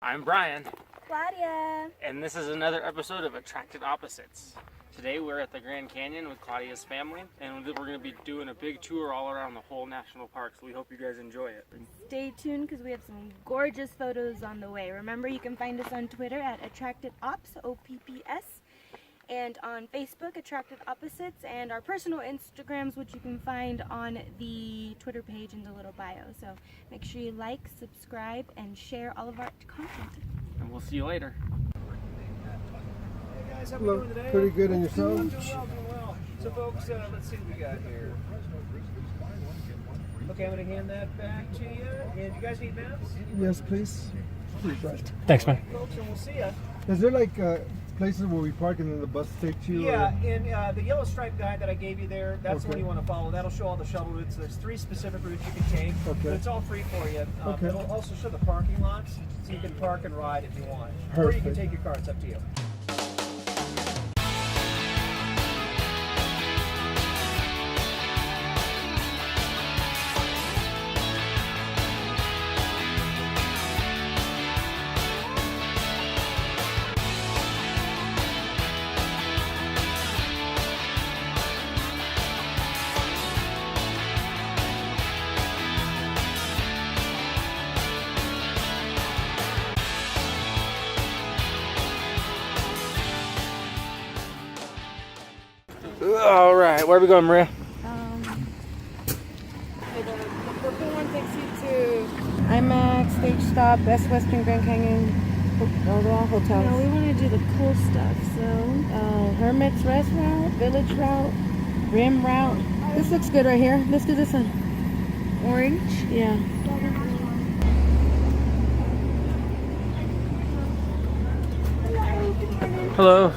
I'm Brian. Claudia. And this is another episode of Attracted Opposites. Today we're at the Grand Canyon with Claudia's family, and we're going to be doing a big tour all around the whole national park, so we hope you guys enjoy it. Stay tuned because we have some gorgeous photos on the way. Remember, you can find us on Twitter at Attracted Ops, OPPS, and on Facebook, Attracted Opposites, and our personal Instagrams, which you can find on the Twitter page in the little bio. So make sure you like, subscribe, and share all of our content. And we'll see you later. Hey guys, how we doing today? Pretty good, and yourself? Doing well. So folks, let's see what we got here. Okay, I'm going to hand that back to you. And you guys need maps? Yes, please. Please, right. Thanks, man. Folks, and we'll see ya. Is there like places where we park and then the bus takes you? Yeah, or? and the yellow stripe guide that I gave you there, that's the one Okay. you want to follow. That'll show all the shuttle routes. There's 3 specific routes you can take, Okay. but it's all free for you. Okay. It'll also show the parking lots, so you can park and ride if you want. Or you can Perfect. take your car, it's up to you. All right, where are we going, Maria? The purple one takes you to IMAX, Stage Stop, Best Western, Grand Canyon, all hotels. No, we want to do the cool stuff, so... Hermits Rest route, Village route, Rim route. This looks good right here. Let's do this one. Orange? Yeah. Hello.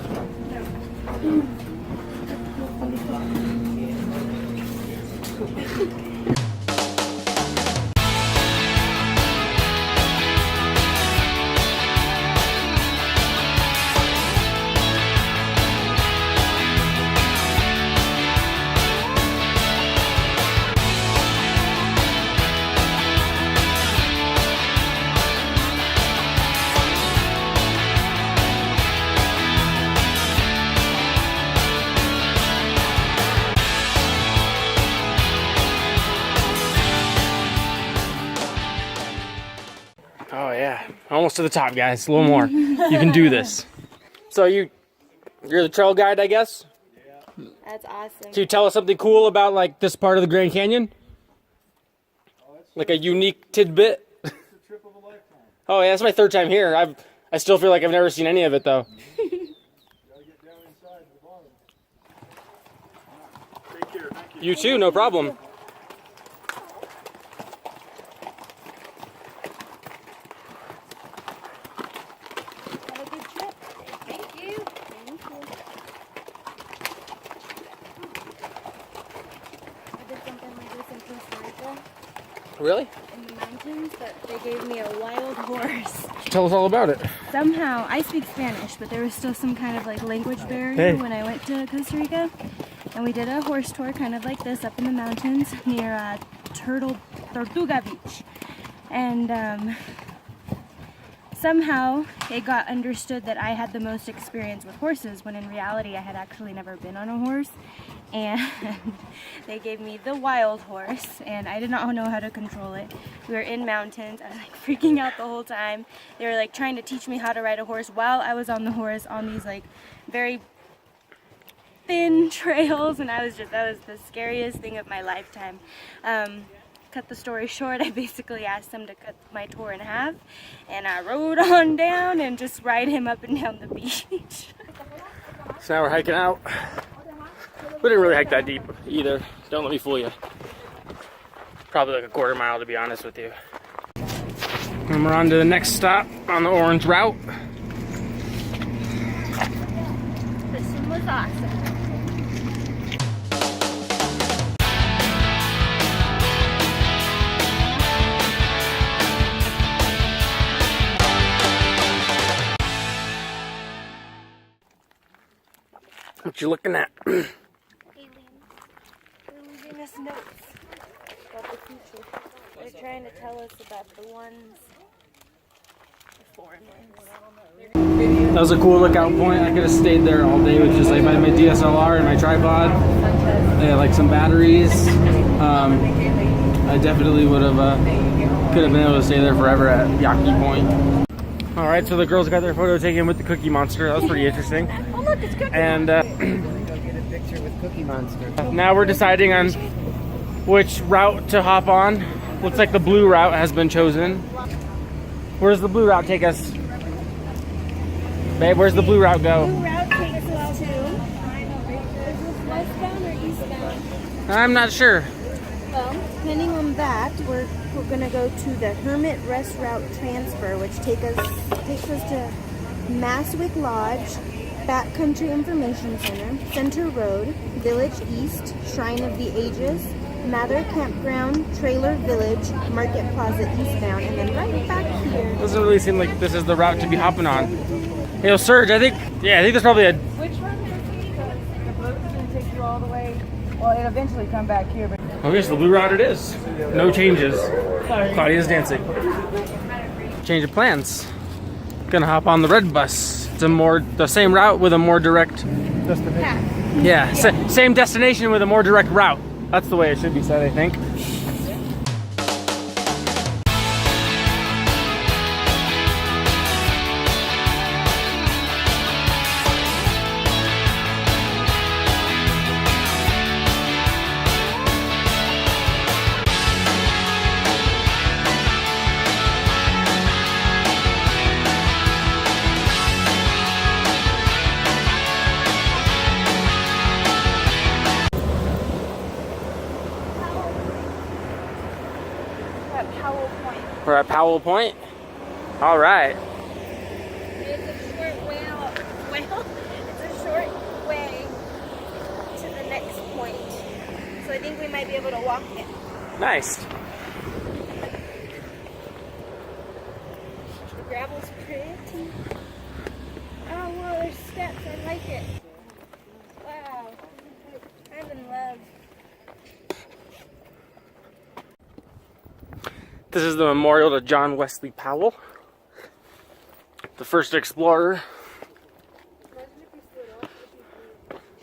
Oh yeah, almost to the top, guys. A little more. You can do this. So you're the trail guide, I guess? That's awesome. Can you tell us something cool about like this part of the Grand Canyon? Like a unique tidbit? It's a trip of a lifetime. Oh yeah, that's my 3rd time here. I still feel like I've never seen any of it though. You gotta get down inside to the bottom. Take care. Thank you. You too, no problem. Have a good trip. Thank you. Thank you. I did something like this in Costa Rica, Really? in the mountains, but they gave me a wild horse. Tell us all about it. Somehow, I speak Spanish, but there was still some kind of like language barrier Hey. when I went to Costa Rica. And we did a horse tour kind of like this up in the mountains near Tortuga Beach. And somehow it got understood that I had the most experience with horses, when in reality I had actually never been on a horse. And they gave me the wild horse, and I did not know how to control it. We were in mountains. I was like freaking out the whole time. They were like trying to teach me how to ride a horse while I was on the horse on these like very thin trails, and that was the scariest thing of my lifetime. Cut the story short, I basically asked them to cut my tour in half, and I rode on down and just ride him up and down the beach. So now we're hiking out. We didn't really hike that deep either. Don't let me fool you. Probably like a 1/4 mile to be honest with you. And we're on to the next stop on the orange route. This one was awesome. What you looking at? Aliens. They're leaving us notes about the future. They're trying to tell us about the ones foreign ones. That was a cool lookout point. I could have stayed there all day with just like my DSLR and my tripod. They had like some batteries. I definitely would have could have been able to stay there forever at Hopi Point. All right, so the girls got their photo taken with the Cookie Monster. That was pretty interesting. Oh look, it's Cookie And Go get a picture with Cookie Monster. now we're deciding on which route to hop on. Looks like the blue route has been chosen. Where does the blue route take us? Babe, where's the blue route go? Blue route takes us to. Is this westbound or eastbound? I'm not sure. Well, depending on that, we're gonna go to the Hermits Rest route transfer, which takes us to Maswick Lodge, Backcountry Information Center, Center Road, Village East, Shrine of the Ages, Mather Campground, Trailer Village, Market Plaza eastbound, and then right back here. Doesn't really seem like this is the route to be hopping on. Hey, Serge, I think there's probably a. Which one is it? The boat's gonna take you all the way. Well, it'll eventually come back here, but Okay, so the blue route it is. No changes. Claudia's dancing. Change of plans. Gonna hop on the red bus. It's the same route with a more direct destination. Yeah, same destination with a more direct route. That's the way it should be said, I think. Powell Point. We're at Powell Point. All right. It's a short it's a short way to the next point. So I think we might be able to walk it. Nice. The gravel's pretty. Oh, whoa, there's steps. I like it. Wow. I'm in love. This is the memorial to John Wesley Powell, the first explorer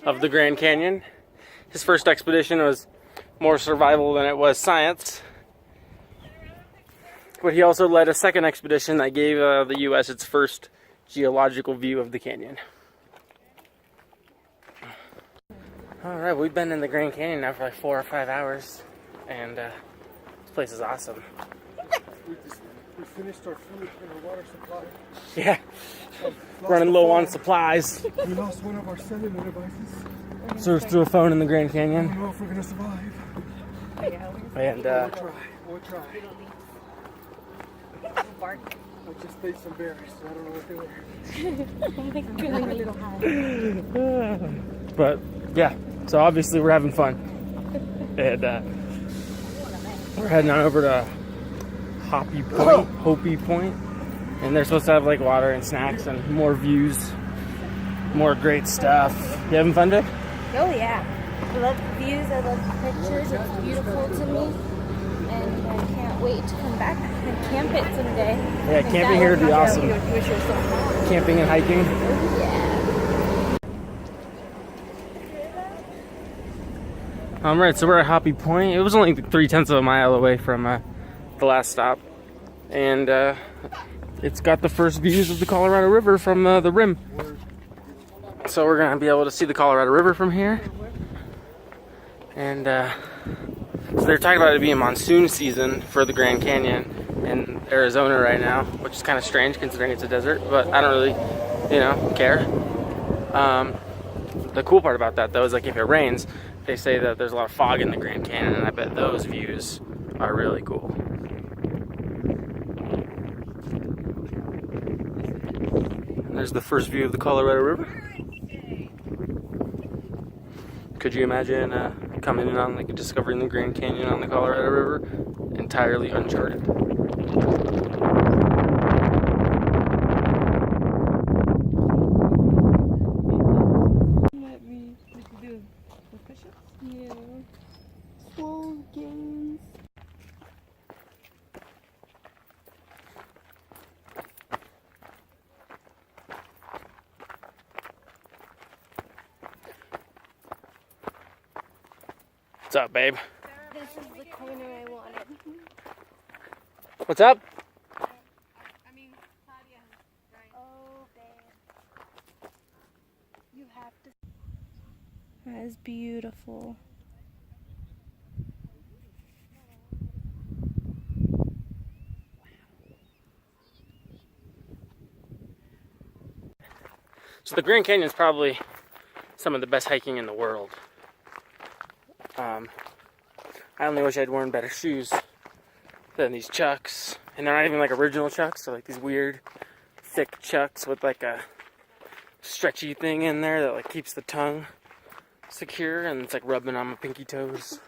of the Grand Canyon. His first expedition was more survival than it was science. But he also led a second expedition that gave the U.S. its first geological view of the canyon. Alright, we've been in the Grand Canyon now for like 4 or 5 hours, and this place is awesome. We finished our food and our water supply. Yeah, running low on supplies. We lost one of our cellular devices. Search through a phone in the Grand I don't Canyon. know if we're gonna survive. And We'll try. I just ate some berries, so I don't know what they were. but yeah, so obviously we're having fun. And we're heading on over to Hopi Point. And they're supposed to have like water and snacks and more views, more great stuff. You having fun, Vic? Oh yeah. I love the views, I love the pictures, it's beautiful to me. And I can't wait to come back and camp it someday. Yeah, camping here would be awesome. Camping and hiking. Yeah. Right, so we're at Hopi Point. It was only 3/10 of a mile away from the last stop. And it's got the first views of the Colorado River from the rim. So we're going to be able to see the Colorado River from here. And so they're talking about it being monsoon season for the Grand Canyon in Arizona right now, which is kind of strange considering it's a desert, but I don't really, care. The cool part about that though is like if it rains, they say that there's a lot of fog in the Grand Canyon, and I bet those views are really cool. And there's the first view of the Colorado River. Could you imagine coming in on like discovering the Grand Canyon on the Colorado River entirely uncharted? Yeah. Slow games. What's up, babe? This is the corner I wanted. What's up? Oh, babe. You have to. That is beautiful. So the Grand Canyon is probably some of the best hiking in the world. I only wish I'd worn better shoes than these Chucks. And they're not even like original Chucks. They're like these weird, thick Chucks with like a stretchy thing in there that like keeps the tongue secure, and it's like rubbing on my pinky toes.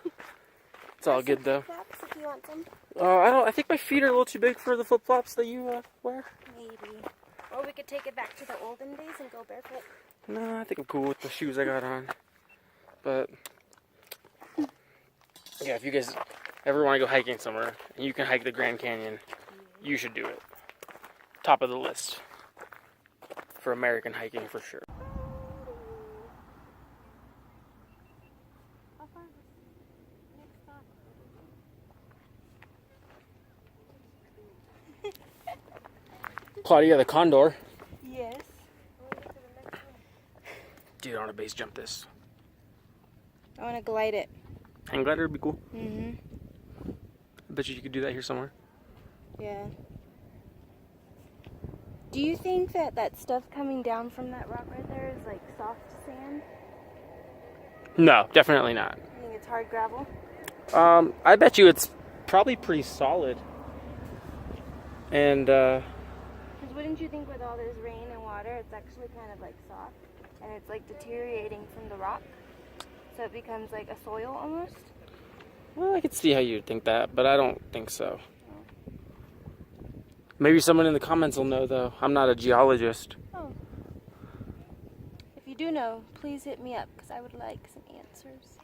It's all good though. If you want some. I think my feet are a little too big for the flip flops that you wear. Maybe. Or we could take it back to the olden days and go barefoot. No, I think I'm cool with the shoes I got on. But yeah, if you guys ever want to go hiking somewhere and you can hike the Grand Canyon, you should do it. Top of the list for American hiking for sure. Claudia, the condor. Yes. Dude, I want to base jump this. I want to glide it. Hang glider would be cool. Mm-hmm. I bet you could do that here somewhere. Yeah. Do you think that that stuff coming down from that rock right there is like soft sand? No, definitely not. I think it's hard gravel. I bet you it's probably pretty solid. And Because wouldn't you think with all this rain and water, it's actually kind of like soft, and it's like deteriorating from the rock, so it becomes like a soil almost? well, I could see how you'd think that, but I don't think so. Maybe someone in the comments will know, though. I'm not a geologist. Oh. If you do know, please hit me up, because I would like some answers.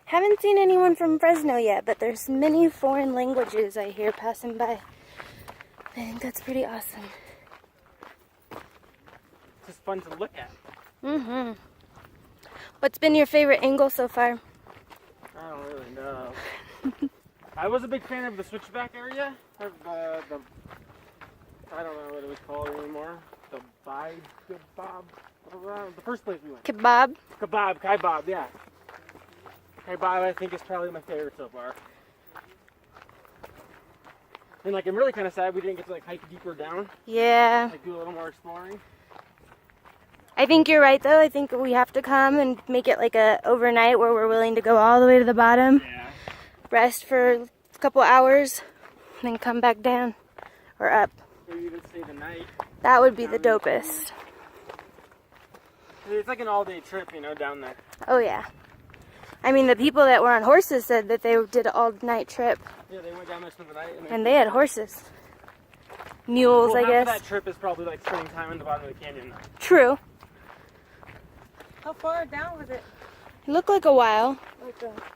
Haven't seen anyone from Fresno yet, but there's many foreign languages I hear passing by. I think that's pretty awesome. It's just fun to look at. Mm-hmm. What's been your favorite angle so far? I don't really know. I was a big fan of the switchback area. Of the I don't know what it was called anymore. The kebab. The first place we went. Kebab? Kebab, yeah. Kebab, I think, is probably my favorite so far. And like, I'm really kind of sad we didn't get to like hike deeper down. Yeah. Like, do a little more exploring. I think you're right, though. I think we have to come and make it like a overnight where we're willing to go all the way to the bottom. Yeah. Rest for a couple hours, and then come back down or up. Or even stay the night. That would be the dopest. It's like an all-day trip, you know, down there. Oh yeah. I mean, the people that were on horses said that they did an all-night trip, Yeah, they went down there, spent the night, and they had horses. Mules, I half guess. of that trip is probably like spending time in the bottom of the canyon. True. How far down was it? It looked like a while.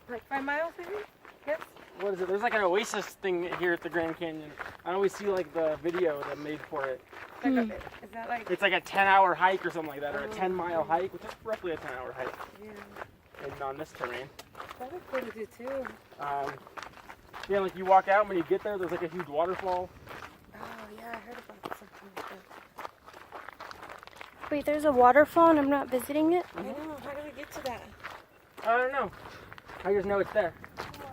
Like 5 miles maybe? Yes. What is it? There's like an oasis thing here at the Grand Canyon. I always see like the video that made for it. Is that like? It's like a 10-hour hike or something like that, or a 10-mile hike, which is roughly a 10-hour hike. Yeah. And on this terrain. That was cool to do too. Yeah, like you walk out, when you get there, there's like a huge waterfall. Oh yeah, I heard about something like that. Wait, there's a waterfall and I'm not visiting it? I know. How do we get to that? I don't know. I just know it's there.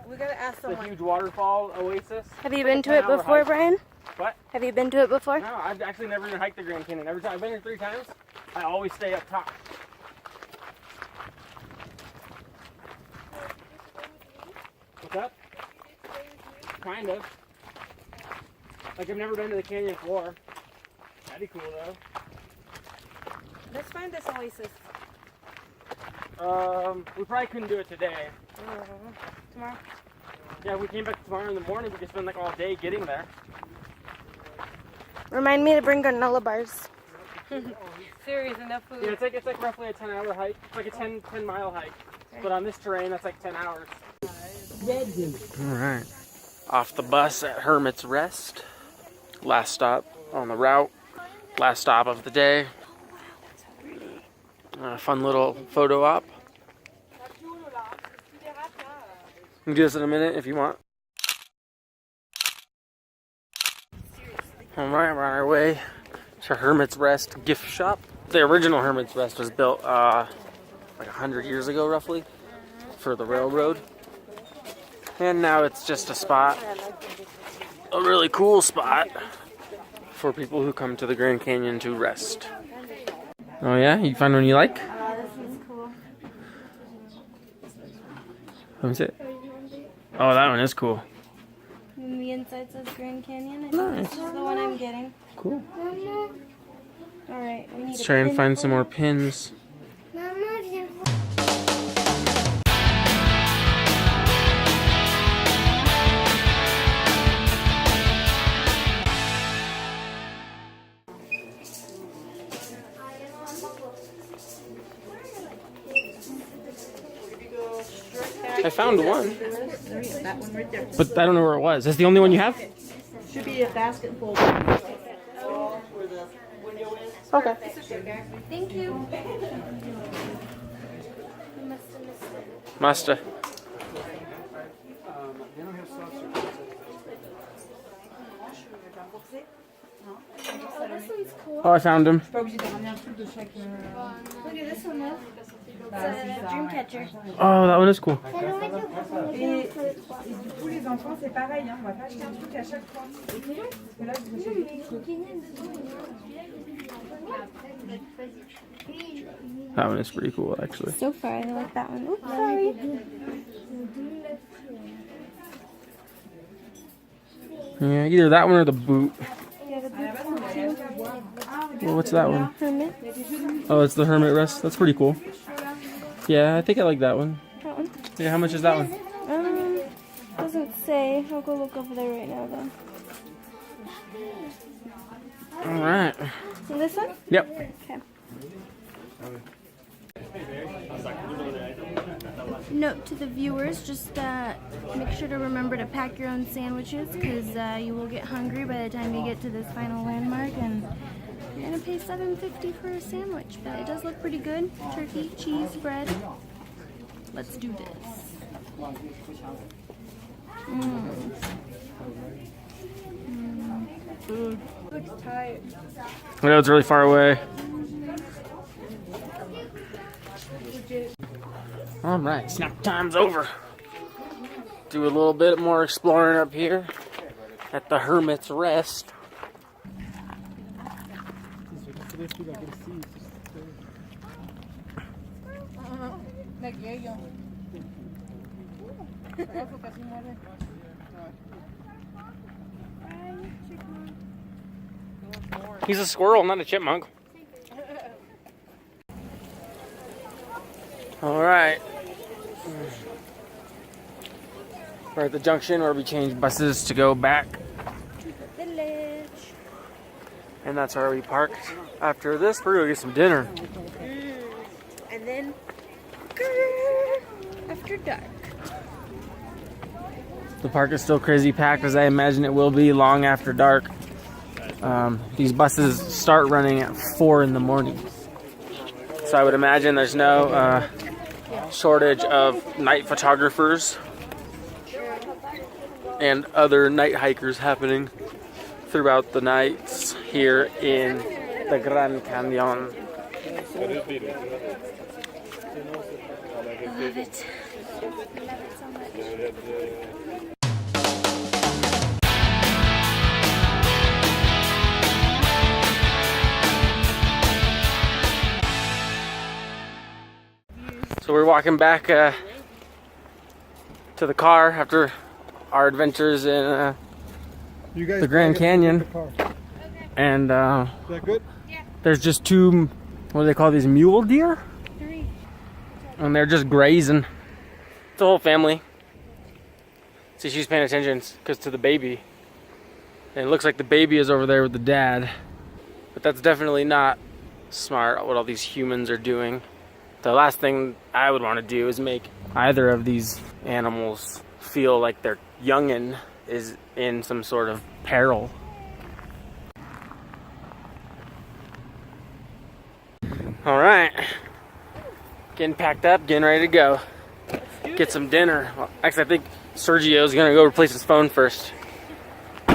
We gotta ask It's a someone. huge waterfall oasis. Have you Like a been to it 10-hour before, hike. Brian? What? Have you been to it before? No, I've actually never even hiked the Grand Canyon. Every time I've been here 3 times, I always stay up top. What's up? Kind of. Like, I've never been to the canyon floor. That'd be cool, though. Let's find this oasis. We probably couldn't do it today. Tomorrow. Yeah, if we came back tomorrow in the morning, we could spend like all day getting there. Remind me to bring granola bars. Serious enough food. Yeah, it's like roughly a 10-hour hike. It's like a 10-mile hike. But on this terrain, that's like 10 hours. Alright. Off the bus at Hermits Rest. Last stop on the route. Last stop of the day. Fun little photo op. We can do this in a minute if you want. Alright, we're on our way to Hermits Rest gift shop. The original Hermits Rest was built like 100 years ago roughly for the railroad. And now it's just a spot, a really cool spot for people who come to the Grand Canyon to rest. Oh yeah? You find one you like? Oh, this one's cool. Let me see it. Oh, that one is cool. And the inside says Grand Canyon. I think this is the one I'm getting. Cool. Alright, we need Let's try and find some more pins. I found one. That one right there. But I don't know where it was. That's the only one you have? Should be a basket full. Okay. Thank you. Master. This one's cool. Oh, I found him. Look at this one though. It's a dream catcher. Oh, that one is cool. Et du coup, les enfants, c'est pareil. Hein. On va pas acheter un truc à chaque fois. Parce que là, vous That one is pretty cool, actually. So far, I like that one. Oops, sorry. Yeah, either that one or the boot. Yeah, the boot's cool too. Well, what's that one? Hermit. Oh, it's the Hermit Rest. That's pretty cool. Yeah, I think I like that one. That one. Yeah, how much is that one? Doesn't say. I'll go look over there right now though. Alright. So this one? Yep. Okay. Note to the viewers, just make sure to remember to pack your own sandwiches because you will get hungry by the time you get to this final landmark, and you're going to pay $7.50 for a sandwich, but it does look pretty good. Turkey, cheese, bread. Let's do this. Food. Looks tight. I know it's really far away. Alright, snack time's over. Do a little bit more exploring up here at the Hermits Rest. He's a squirrel, not a chipmunk. Alright. We're at the junction where we change buses to go back. Village. And that's where we parked. After this, we're gonna get some dinner. And then after dark. The park is still crazy packed, as I imagine it will be long after dark. These buses start running at 4 in the morning. So I would imagine there's no shortage of night photographers and other night hikers happening throughout the nights here in the Grand Canyon. I love it. I love it so much. So we're walking back to the car after our adventures in the Grand Canyon. And Is that good? there's just two, what do they call these, mule deer? 3. And they're just grazing. The whole family. See, she's paying attention because to the baby. And it looks like the baby is over there with the dad. But that's definitely not smart what all these humans are doing. The last thing I would want to do is make either of these animals feel like their youngin' is in some sort of peril. Alright. Getting packed up, getting ready to go. Getting get some dinner. Well, actually, I think Sergio's gonna go replace his phone first. We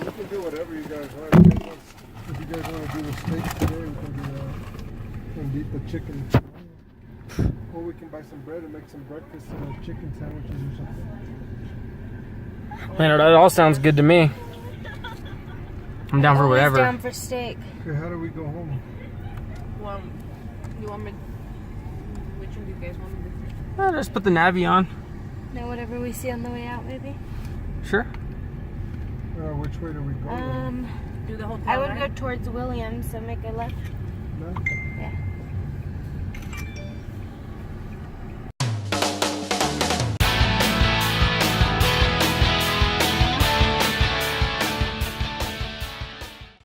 can do whatever you guys want. If you guys want to do the steak today, we can do that. And eat the chicken. Or we can buy some bread and make some breakfast chicken sandwiches or something. Man, that all sounds good to me. I'm down for whatever. Down for steak. Okay, how do we go home? Well, you want me? Which one do you guys want me to do? Just put the Navi on. Now whatever we see on the way out, maybe. Sure. Which way do we go? Do the hotel. I would right? go towards Williams, so make a left. No? Yeah.